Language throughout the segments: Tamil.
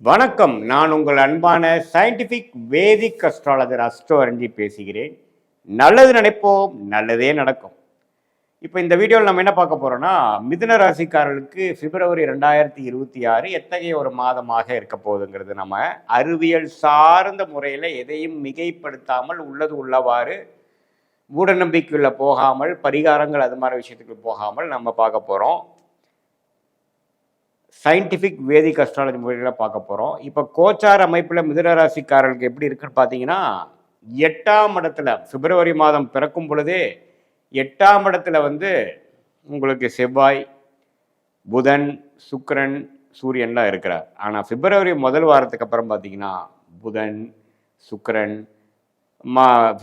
வணக்கம். நான் உங்கள் அன்பான சயின்டிஃபிக் வேதிக் அஸ்ட்ராலஜர் அஸ்ட்ரோரஞ்சி பேசுகிறேன். நல்லது நினைப்போம், நல்லதே நடக்கும். இப்போ இந்த வீடியோவில் நம்ம என்ன பார்க்க போறோம்னா, மிதுன ராசிக்காரர்களுக்கு பிப்ரவரி 2026 எத்தகைய ஒரு மாதமாக இருக்க போகுதுங்கிறது நம்ம அறிவியல் சார்ந்த முறையில் எதையும் மிகைப்படுத்தாமல் உள்ளது உள்ளவாறு மூட நம்பிக்கையில் போகாமல் பரிகாரங்கள் அது மாதிரி விஷயத்துக்கு போகாமல் நம்ம பார்க்க போகிறோம். சயின்டிஃபிக் வேதிக் அஸ்ட்ராலஜி முறையில் பார்க்க போகிறோம். இப்போ கோச்சார் அமைப்பில் மிதுன ராசிக்காரர்களுக்கு எப்படி இருக்குன்னு பார்த்தீங்கன்னா, 8ஆம் இடத்துல பிப்ரவரி மாதம் பிறக்கும் பொழுதே 8ஆம் இடத்துல உங்களுக்கு செவ்வாய், புதன், சுக்கிரன், சூரியன்லாம் இருக்கிறார். ஆனால் பிப்ரவரி முதல் வாரத்துக்கு அப்புறம் பார்த்தீங்கன்னா புதன், சுக்கிரன்,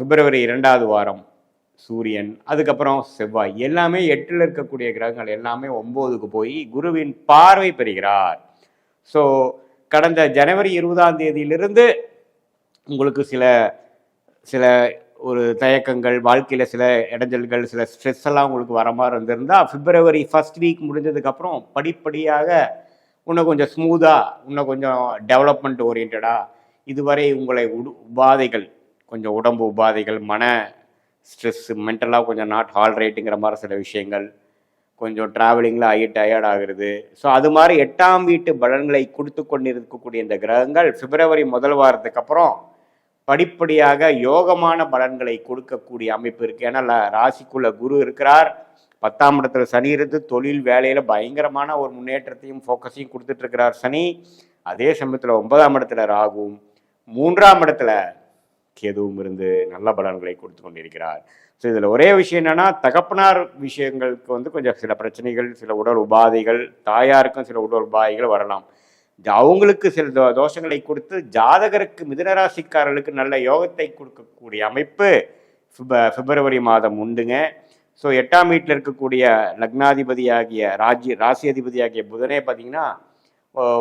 பிப்ரவரி 2வது வாரம் சூரியன், அதுக்கப்புறம் செவ்வாய், எல்லாமே 8ல் இருக்கக்கூடிய கிரகங்கள் எல்லாமே 9க்கு போய் குருவின் பார்வை பெறுகிறார். ஸோ கடந்த ஜனவரி 20ஆம் தேதியிலிருந்து உங்களுக்கு சில சில ஒரு தயக்கங்கள், வாழ்க்கையில் சில இடைஞ்சல்கள், சில ஸ்ட்ரெஸ் எல்லாம் உங்களுக்கு வர மாதிரி இருந்திருந்தால் பிப்ரவரி ஃபர்ஸ்ட் வீக் முடிஞ்சதுக்கப்புறம் படிப்படியாக இன்னும் கொஞ்சம் ஸ்மூத்தாக, இன்னும் கொஞ்சம் டெவலப்மெண்ட் ஓரியன்டாக, இதுவரை உங்களை உபாதைகள், கொஞ்சம் உடம்பு உபாதைகள், மன ஸ்ட்ரெஸ்ஸு, மென்டலாக கொஞ்சம் நாட் ஆல்ரைட்டுங்கிற மாதிரி சில விஷயங்கள், கொஞ்சம் ட்ராவலிங்கில் ஆகி டயர்ட் ஆகுறது. ஸோ அது மாதிரி 8ஆம் வீட்டு பலன்களை கொடுத்து கொண்டு இருக்கக்கூடிய இந்த கிரகங்கள் பிப்ரவரி முதல் வாரத்துக்கு அப்புறம் படிப்படியாக யோகமான பலன்களை கொடுக்கக்கூடிய அமைப்பு இருக்குது. ஏன்னா ராசிக்குள்ள குரு இருக்கிறார், 10ஆம் இடத்துல சனி இருந்து தொழில் வேலையில் பயங்கரமான ஒரு முன்னேற்றத்தையும் ஃபோக்கஸையும் கொடுத்துட்ருக்கிறார் சனி. அதே சமயத்தில் 9ஆம் இடத்துல ராகுவும் 3ஆம் இடத்துல கேதுவும் இருந்து நல்ல பலன்களை கொடுத்து கொண்டிருக்கிறார். ஸோ இதில் ஒரே விஷயம் என்னன்னா, தகப்பனார் விஷயங்களுக்கு கொஞ்சம் சில பிரச்சனைகள், சில உடல் உபாதைகள், தாயாருக்கும் சில உடல் உபாதைகள் வரலாம். அவங்களுக்கு சில தோஷங்களை கொடுத்து ஜாதகருக்கு மிதுனராசிக்காரர்களுக்கு நல்ல யோகத்தை கொடுக்கக்கூடிய அமைப்பு பிப்ரவரி மாதம் உண்டுங்க. ஸோ 8ஆம் வீட்டில் இருக்கக்கூடிய லக்னாதிபதியாகிய ராசி அதிபதியாகிய புதனே பார்த்தீங்கன்னா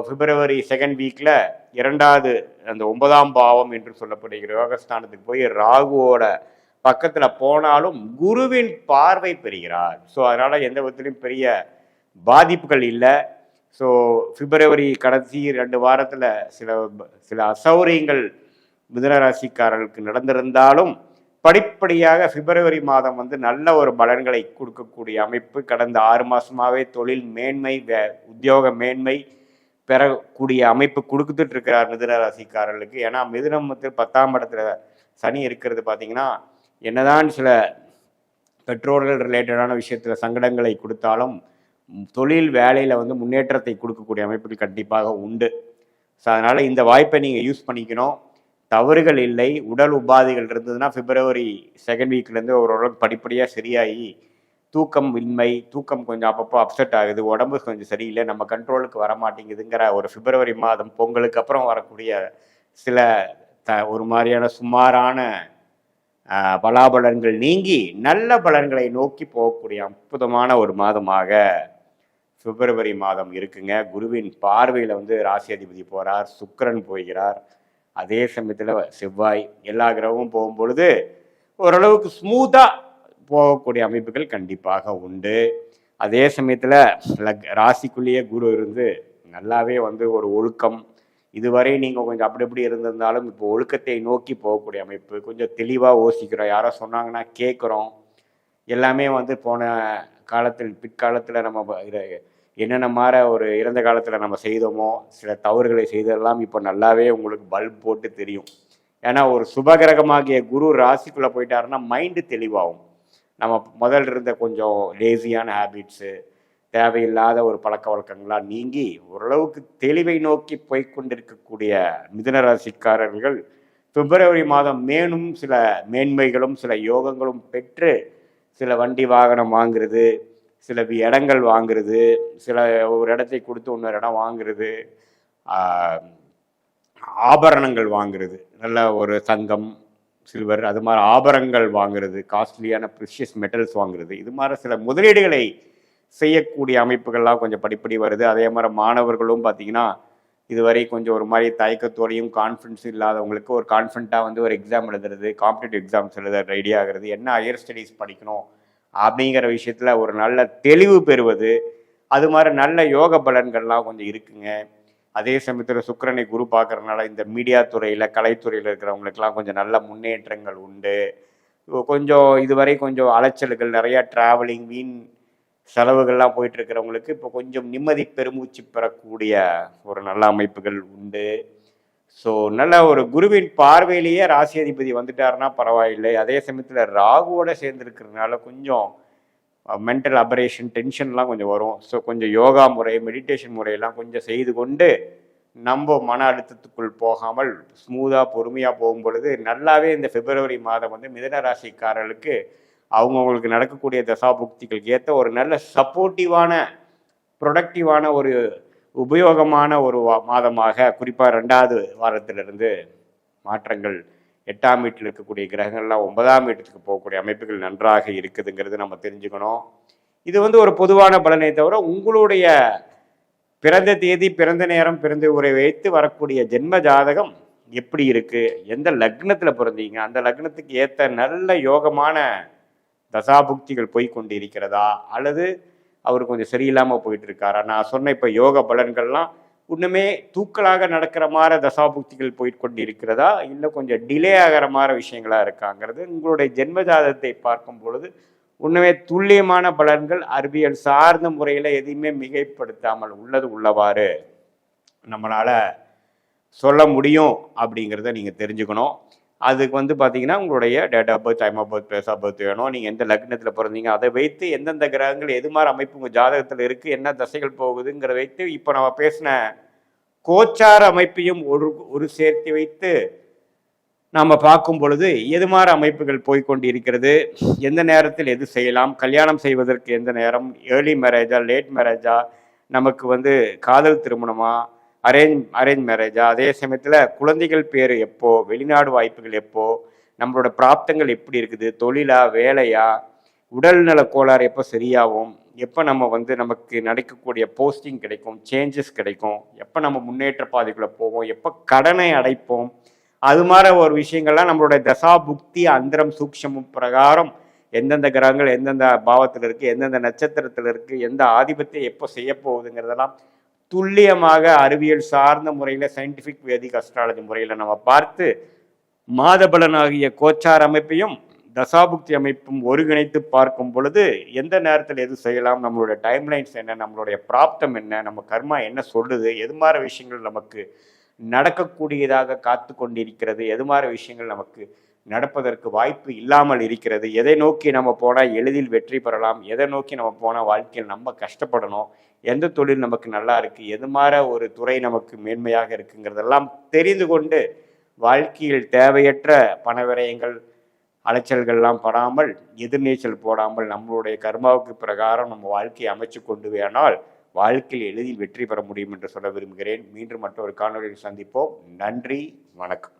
பிப்ரவரி செகண்ட் வீக்கில் 2வது அந்த 9ஆம் பாவம் என்று சொல்லப்படுகிற யோகஸ்தானத்துக்கு போய் ராகுவோட பக்கத்தில் போனாலும் குருவின் பார்வை பெறுகிறார். ஸோ அதனால் எந்த விதத்திலையும் பெரிய பாதிப்புகள் இல்லை. ஸோ பிப்ரவரி கடைசி 2 வாரத்தில் சில சில அசௌரியங்கள் மிதுனராசிக்காரர்களுக்கு நடந்திருந்தாலும் படிப்படியாக பிப்ரவரி மாதம் நல்ல ஒரு பலன்களை கொடுக்கக்கூடிய அமைப்பு. கடந்த 6 மாதமாகவே தொழில் மேன்மை, உத்தியோக மேன்மை பெறக்கூடிய அமைப்பு கொடுத்துட்டு இருக்கிறார் மிதுன ராசிக்காரர்களுக்கு. ஏன்னா மிதுனம் 10ஆம் இடத்துல சனி இருக்கிறது பார்த்தீங்கன்னா, என்னதான் சில பெற்றோர்கள் ரிலேட்டடான விஷயத்தில் சங்கடங்களை கொடுத்தாலும் தொழில் வேலையில் முன்னேற்றத்தை கொடுக்கக்கூடிய அமைப்புகள் கண்டிப்பாக உண்டு. ஸோ அதனால் இந்த வாய்ப்பை நீங்கள் யூஸ் பண்ணிக்கணும். தவறுகள் இல்லை. உடல் உபாதைகள் இருந்ததுன்னா பிப்ரவரி செகண்ட் வீக்லேருந்து ஓரளவுக்கு படிப்படியாக சரியாகி தூக்கம் இன்மை, தூக்கம் கொஞ்சம் அப்பப்போ அப்செட் ஆகுது, உடம்பு கொஞ்சம் சரியில்லை, நம்ம கண்ட்ரோலுக்கு வர மாட்டேங்குதுங்கிற ஒரு பிப்ரவரி மாதம் பொங்கலுக்கு அப்புறம் வரக்கூடிய சில ஒரு மாதிரியான சுமாரான பலாபலன்கள் நீங்கி நல்ல பலன்களை நோக்கி போகக்கூடிய அற்புதமான ஒரு மாதமாக பிப்ரவரி மாதம் இருக்குங்க. குருவின் பார்வையில் ராசி அதிபதி போகிறார், சுக்கிரன் போகிறார், அதே சமயத்தில் செவ்வாய், எல்லா கிரகமும் போகும்பொழுது ஓரளவுக்கு ஸ்மூத்தாக போகக்கூடிய அமைப்புகள் கண்டிப்பாக உண்டு. அதே சமயத்தில் ராசிக்குள்ளேயே குரு இருந்து நல்லாவே ஒரு ஒழுக்கம், இதுவரை நீங்கள் கொஞ்சம் அப்படி இப்படி இருந்திருந்தாலும் இப்போ ஒழுக்கத்தை நோக்கி போகக்கூடிய அமைப்பு, கொஞ்சம் தெளிவாக யோசிக்கிறோம், யாரோ சொன்னாங்கன்னா கேட்குறோம், எல்லாமே போன காலத்தில் பிற்காலத்தில் நம்ம என்னென்ன மாதிரி ஒரு இறந்த காலத்தில் நம்ம செய்தோமோ சில தவறுகளை செய்ததெல்லாம் இப்போ நல்லாவே உங்களுக்கு பல்ப் போட்டு தெரியும். ஏன்னா ஒரு சுபகிரகமாகிய குரு ராசிக்குள்ளே போயிட்டாருன்னா மைண்டு தெளிவாகும். நம்ம முதல்ல இருந்த கொஞ்சம் லேசியான ஹேபிட்ஸு, தேவையில்லாத ஒரு பழக்க வழக்கங்களாக நீங்கி ஓரளவுக்கு தெளிவை நோக்கி போய்கொண்டிருக்கக்கூடிய மிதுன ராசிக்காரர்கள் பிப்ரவரி மாதம் மேலும் சில மேன்மைகளும் சில யோகங்களும் பெற்று சில வண்டி வாகனம் வாங்குறது, சில இடங்கள் வாங்குறது, சில ஒரு இடத்தை கொடுத்து இன்னொரு இடம் வாங்குறது, ஆபரணங்கள் வாங்குறது, நல்ல ஒரு தங்கம், சில்வர், அது மாதிரி ஆபரணங்கள் வாங்குறது, காஸ்ட்லியான ப்ரிஷியஸ் மெட்டல்ஸ் வாங்குறது, இது மாதிரி சில முதலீடுகளை செய்யக்கூடிய அமைப்புகள்லாம் கொஞ்சம் படிப்படி வருது. அதே மாதிரி மாணவர்களும் பார்த்தீங்கன்னா இதுவரை கொஞ்சம் ஒரு மாதிரி தயக்கத்தோடையும் கான்ஃபிடன்ஸ் இல்லாதவங்களுக்கு ஒரு கான்ஃபிடண்ட்டாக ஒரு எக்ஸாம் எழுதுறது, காம்படிட்டிவ் எக்ஸாம்ஸ் எழுத ரெடி ஆகிறது, என்ன ஹையர் ஸ்டடீஸ் படிக்கணும் அப்படிங்கிற விஷயத்தில் ஒரு நல்ல தெளிவு பெறுவது, அது மாதிரி நல்ல யோக பலன்கள்லாம் கொஞ்சம் இருக்குங்க. அதே சமயத்தில் சுக்கிரனை குரு பார்க்கறதுனால இந்த மீடியா துறையில் கலைத்துறையில் இருக்கிறவங்களுக்கெல்லாம் கொஞ்சம் நல்ல முன்னேற்றங்கள் உண்டு. கொஞ்சம் இதுவரை கொஞ்சம் அலைச்சல்கள் நிறையா ட்ராவலிங் வீண் செலவுகள்லாம் போயிட்டு இருக்கிறவங்களுக்கு இப்போ கொஞ்சம் நிம்மதி பெருமூச்சு பெறக்கூடிய ஒரு நல்ல அமைப்புகள் உண்டு. ஸோ நல்ல ஒரு குருவின் பார்வையிலேயே ராசி அதிபதி வந்துட்டாருன்னா பரவாயில்லை. அதே சமயத்தில் ராகுவோட சேர்ந்துருக்கிறதுனால கொஞ்சம் மென்டல் அபரேஷன் டென்ஷன்லாம் கொஞ்சம் வரும். ஸோ கொஞ்சம் யோகா முறை மெடிடேஷன் முறையெல்லாம் கொஞ்சம் செய்து கொண்டு நம்ம மன அழுத்தத்துக்குள் போகாமல் ஸ்மூத்தாக பொறுமையாக போகும் பொழுது நல்லாவே இந்த பிப்ரவரி மாதம் வந்து மிதுன ராசிக்காரர்களுக்கு அவங்கவுங்களுக்கு நடக்கக்கூடிய தசாபுக்திகளுக்கு ஏற்ற ஒரு நல்ல சப்போர்ட்டிவான ப்ரொடக்டிவான ஒரு உபயோகமான ஒரு மாதமாக குறிப்பாக 2வது வாரத்திலிருந்து மாற்றங்கள் 8ஆம் வீட்டில் இருக்கக்கூடிய கிரகங்கள்லாம் 9ஆம் வீட்டுக்கு போகக்கூடிய அமைப்புகள் நன்றாக இருக்குதுங்கிறது நம்ம தெரிஞ்சுக்கணும். இது வந்து ஒரு பொதுவான பலனை தவிர உங்களுடைய பிறந்த தேதி பிறந்த நேரம் பிறந்த உரை வைத்து வரக்கூடிய ஜென்ம ஜாதகம் எப்படி இருக்கு, எந்த லக்னத்தில் பிறந்தீங்க, அந்த லக்னத்துக்கு ஏற்ற நல்ல யோகமான தசாபுக்திகள் போய்கொண்டு இருக்கிறதா அல்லது அவர் கொஞ்சம் சரியில்லாமல் போயிட்டு இருக்காரா. நான் சொன்ன இப்போ யோக பலன்கள்லாம் இன்னுமே தூக்கலாக நடக்கிற மாதிரி தசாபுக்திகள் போயிட்டு கொண்டு இருக்கிறதா இல்லை கொஞ்சம் டிலே ஆகிற மாதிரி விஷயங்களா இருக்காங்கிறது உங்களுடைய ஜென்ம ஜாதகத்தை பார்க்கும் பொழுது உண்மையே துல்லியமான பலன்கள் அறிவியல் சார்ந்த முறையில் எதையுமே மிகைப்படுத்தாமல் உள்ளது உள்ளவாறு நம்மளால் சொல்ல முடியும் அப்படிங்கிறத நீங்கள் தெரிஞ்சுக்கணும். அதுக்கு வந்து பார்த்தீங்கன்னா உங்களுடைய date of birth, time of birth, place of birth வேணும். நீங்கள் எந்த லக்னத்தில் பிறந்தீங்க அதை வைத்து எந்தெந்த கிரகங்கள் எது மாதிரி அமைப்பு உங்கள் ஜாதகத்தில் இருக்குது, என்ன தசைகள் போகுதுங்கிறத வைத்து இப்போ நம்ம பேசின கோச்சார அமைப்பையும் ஒரு சேர்த்து வைத்து நாம் பார்க்கும் பொழுது எது மாதிரி அமைப்புகள் போய்கொண்டு இருக்கிறது, எந்த நேரத்தில் எது செய்யலாம், கல்யாணம் செய்வதற்கு எந்த நேரம், ஏர்லி மேரேஜா லேட் மேரேஜா, நமக்கு வந்து காதல் திருமணமா அரேஞ்ச் மேரேஜா, அதே சமயத்தில் குழந்தைகள் பேர் எப்போ, வெளிநாடு வாய்ப்புகள் எப்போ, நம்மளோட பிராப்தங்கள் எப்படி இருக்குது, தொழிலா வேலையா, உடல்நல கோளாறு எப்போ சரியாகும், எப்போ நம்ம வந்து நமக்கு நடக்கக்கூடிய போஸ்டிங் கிடைக்கும், சேஞ்சஸ் கிடைக்கும், எப்போ நம்ம முன்னேற்ற பாதைக்குள்ளே போவோம், எப்போ கடனை அடைப்போம், அது மாதிரி ஒரு விஷயங்கள்லாம் நம்மளுடைய தசா புக்தி அந்தரம் சூக்ஷமும் பிரகாரம் எந்தெந்த கிரகங்கள் எந்தெந்த பாவத்தில் இருக்குது, எந்தெந்த நட்சத்திரத்தில் இருக்குது, எந்த ஆதிபத்தியம் எப்போ செய்ய போகுதுங்கிறதெல்லாம் துல்லியமாக அறிவியல் சார்ந்த முறையில் சயின்டிஃபிக் வேதிக் அஸ்ட்ராலஜி முறையில் நம்ம பார்த்து மாதபலனாகிய கோச்சார் அமைப்பையும் தசாபுக்தி அமைப்பும் ஒருங்கிணைத்து பார்க்கும் பொழுது எந்த நேரத்தில் எது செய்யலாம், நம்மளுடைய டைம்லைன்ஸ் என்ன, நம்மளுடைய பிராப்தம் என்ன, நம்ம கர்மா என்ன சொல்லுது, எது மாதிரி விஷயங்கள் நமக்கு நடக்கக்கூடியதாக காத்து கொண்டிருக்கிறது, எது மாதிரி விஷயங்கள் நமக்கு நடப்பதற்கு வாய்ப்பு இல்லாமல் இருக்கிறது, எதை நோக்கி நம்ம போனால் எளிதில் வெற்றி பெறலாம், எதை நோக்கி நம்ம போனால் வாழ்க்கையில் நம்ம கஷ்டப்படணும், எந்த தொழில் நமக்கு நல்லா இருக்குது, எது மாதிரி ஒரு துறை நமக்கு மேன்மையாக இருக்குங்கிறதெல்லாம் தெரிந்து கொண்டு வாழ்க்கையில் தேவையற்ற பண விரயங்கள் அலைச்சல்கள்லாம் படாமல் எதிர்நீச்சல் போடாமல் நம்மளுடைய கர்மாவுக்கு பிரகாரம் நம்ம வாழ்க்கையை அமைச்சு கொண்டு வேணால் வாழ்க்கையில் எளிதில் வெற்றி பெற முடியும் என்று சொல்ல விரும்புகிறேன். மீண்டும் மற்றொரு காணொலியில் சந்திப்போம். நன்றி, வணக்கம்.